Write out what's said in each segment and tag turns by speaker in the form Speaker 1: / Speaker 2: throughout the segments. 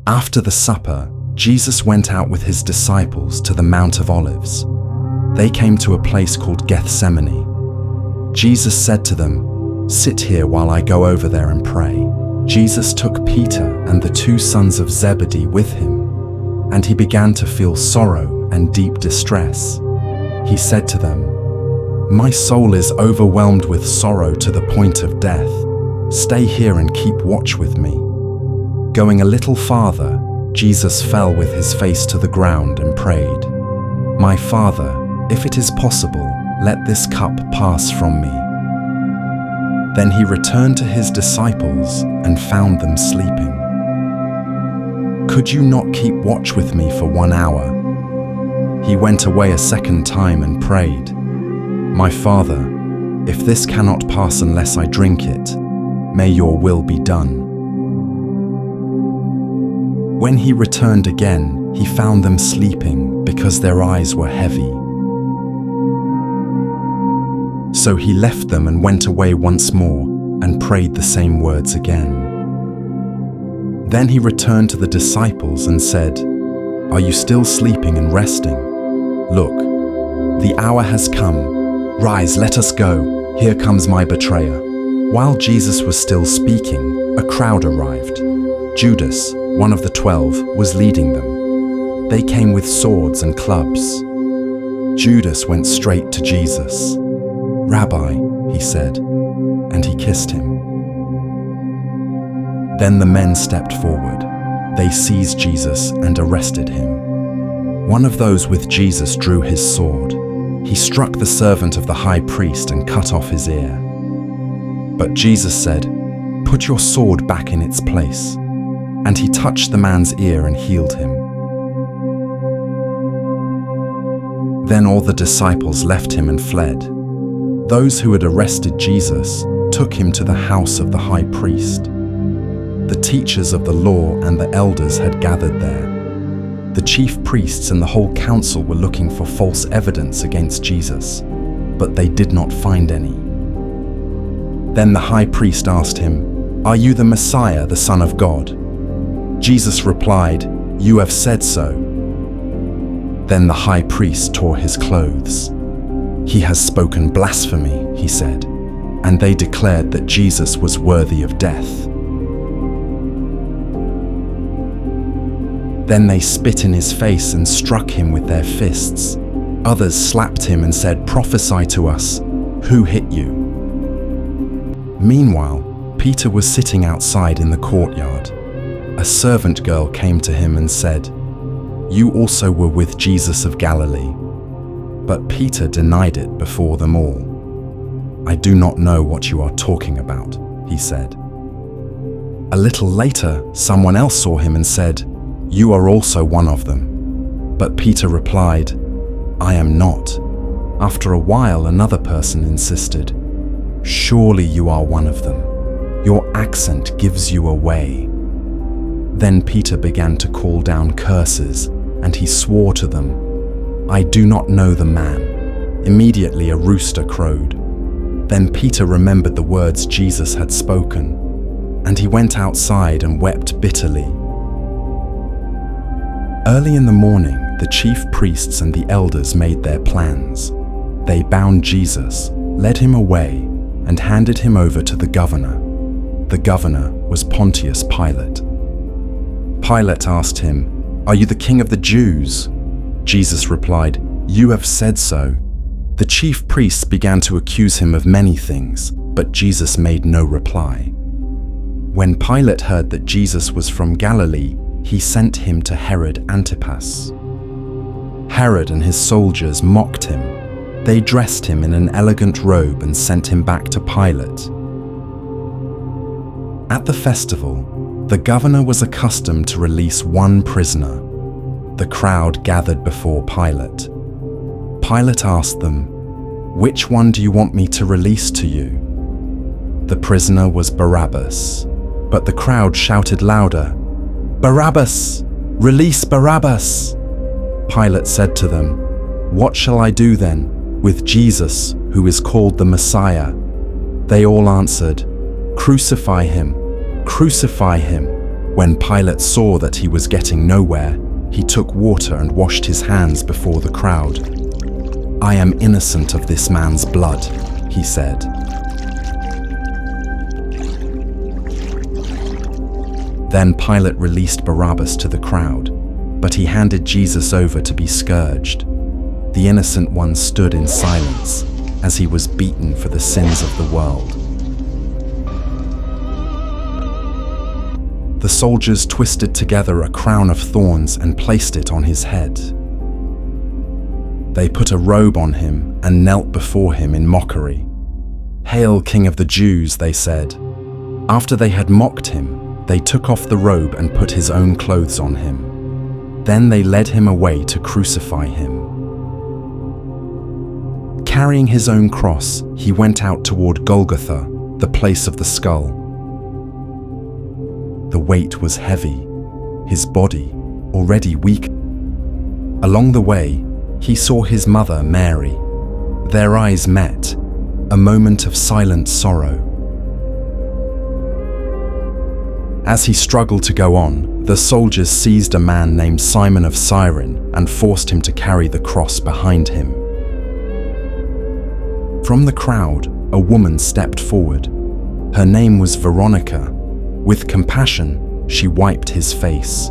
Speaker 1: After the supper, Jesus went out with his disciples to the Mount of Olives. They came to a place called Gethsemane. Jesus said to them, "Sit here while I go over there and pray." Jesus took Peter and the 2 sons of Zebedee with him, and he began to feel sorrow and deep distress. He said to them, "My soul is overwhelmed with sorrow to the point of death. Stay here and keep watch with me." Going a little farther, Jesus fell with his face to the ground and prayed, "My Father, if it is possible, let this cup pass from me." Then he returned to his disciples and found them sleeping. "Could you not keep watch with me for 1 hour?" He went away a second time and prayed, "My Father, if this cannot pass unless I drink it, may your will be done." When he returned again, he found them sleeping because their eyes were heavy. So he left them and went away once more and prayed the same words again. Then he returned to the disciples and said, "Are you still sleeping and resting? Look, the hour has come. Rise, let us go. Here comes my betrayer." While Jesus was still speaking, a crowd arrived. Judas, one of the 12, was leading them. They came with swords and clubs. Judas went straight to Jesus. "Rabbi," he said, and he kissed him. Then the men stepped forward. They seized Jesus and arrested him. One of those with Jesus drew his sword. He struck the servant of the high priest and cut off his ear. But Jesus said, "Put your sword back in its place." And he touched the man's ear and healed him. Then all the disciples left him and fled. Those who had arrested Jesus took him to the house of the high priest. The teachers of the law and the elders had gathered there. The chief priests and the whole council were looking for false evidence against Jesus, but they did not find any. Then the high priest asked him, "Are you the Messiah, the Son of God?" Jesus replied, "You have said so." Then the high priest tore his clothes. "He has spoken blasphemy," he said, and they declared that Jesus was worthy of death. Then they spit in his face and struck him with their fists. Others slapped him and said, "Prophesy to us, who hit you?" Meanwhile, Peter was sitting outside in the courtyard. A servant girl came to him and said, "You also were with Jesus of Galilee." But Peter denied it before them all. "I do not know what you are talking about," he said. A little later, someone else saw him and said, "You are also one of them." But Peter replied, "I am not." After a while, another person insisted, "Surely you are one of them. Your accent gives you away." Then Peter began to call down curses, and he swore to them, "I do not know the man." Immediately a rooster crowed. Then Peter remembered the words Jesus had spoken, and he went outside and wept bitterly. Early in the morning, the chief priests and the elders made their plans. They bound Jesus, led him away, and handed him over to the governor. The governor was Pontius Pilate. Pilate asked him, "Are you the king of the Jews?" Jesus replied, "You have said so." The chief priests began to accuse him of many things, but Jesus made no reply. When Pilate heard that Jesus was from Galilee, he sent him to Herod Antipas. Herod and his soldiers mocked him. They dressed him in an elegant robe and sent him back to Pilate. At the festival, the governor was accustomed to release one prisoner. The crowd gathered before Pilate. Pilate asked them, "Which one do you want me to release to you?" The prisoner was Barabbas, but the crowd shouted louder, "Barabbas! Release Barabbas!" Pilate said to them, "What shall I do then with Jesus, who is called the Messiah?" They all answered, "Crucify him! Crucify him!" When Pilate saw that he was getting nowhere, he took water and washed his hands before the crowd. "I am innocent of this man's blood," he said. Then Pilate released Barabbas to the crowd, but he handed Jesus over to be scourged. The innocent one stood in silence as he was beaten for the sins of the world. The soldiers twisted together a crown of thorns and placed it on his head. They put a robe on him and knelt before him in mockery. "Hail, King of the Jews," they said. After they had mocked him, they took off the robe and put his own clothes on him. Then they led him away to crucify him. Carrying his own cross, he went out toward Golgotha, the place of the skull. The weight was heavy, his body already weak. Along the way, he saw his mother, Mary. Their eyes met, a moment of silent sorrow. As he struggled to go on, the soldiers seized a man named Simon of Cyrene and forced him to carry the cross behind him. From the crowd, a woman stepped forward. Her name was Veronica. With compassion, she wiped his face.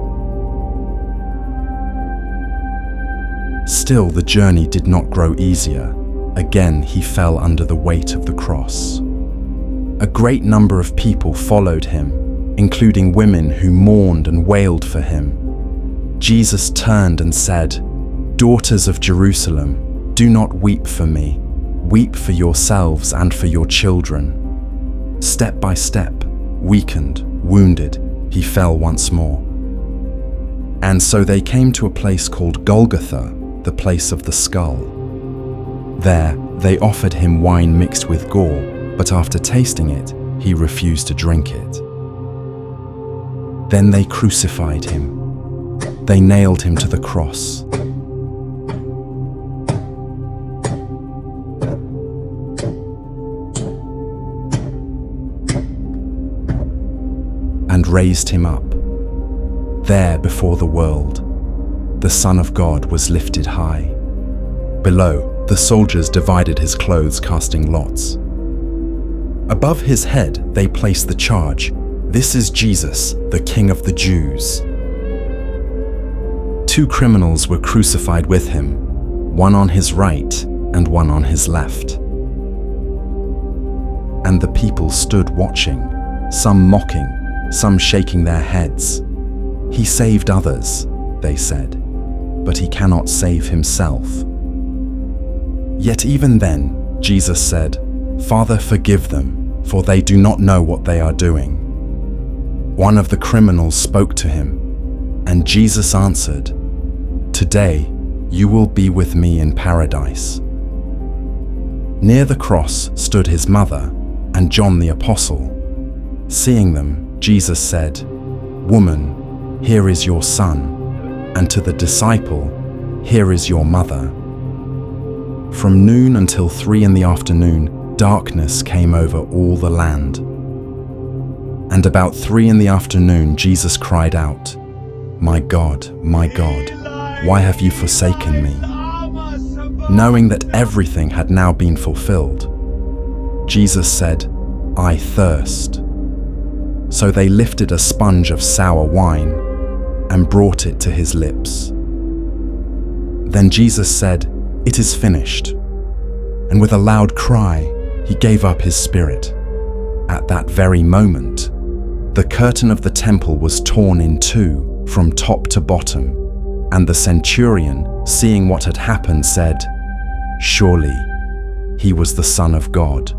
Speaker 1: Still, the journey did not grow easier. Again, he fell under the weight of the cross. A great number of people followed him, including women who mourned and wailed for him. Jesus turned and said, "Daughters of Jerusalem, do not weep for me. Weep for yourselves and for your children." Step by step, weakened, wounded, he fell once more. And so they came to a place called Golgotha, the place of the skull. There, they offered him wine mixed with gall, but after tasting it, he refused to drink it. Then they crucified him. They nailed him to the cross. And raised him up. There before the world, the Son of God was lifted high. Below, the soldiers divided his clothes, casting lots. Above his head, they placed the charge, "This is Jesus, the King of the Jews." 2 criminals were crucified with him, one on his right and one on his left. And the people stood watching, some mocking, some shaking their heads. "He saved others," they said, "but he cannot save himself." Yet even then, Jesus said, "Father, forgive them, for they do not know what they are doing." One of the criminals spoke to him, and Jesus answered, "Today you will be with me in paradise." Near the cross stood his mother and John the Apostle. Seeing them, Jesus said, "Woman, here is your son," and to the disciple, "Here is your mother." From noon until 3 in the afternoon, darkness came over all the land. And about 3 in the afternoon, Jesus cried out, my God, why have you forsaken me?" Knowing that everything had now been fulfilled, Jesus said, "I thirst." So they lifted a sponge of sour wine and brought it to his lips. Then Jesus said, "It is finished." And with a loud cry, he gave up his spirit. At that very moment, the curtain of the temple was torn in two from top to bottom, and the centurion, seeing what had happened, said, "Surely he was the Son of God."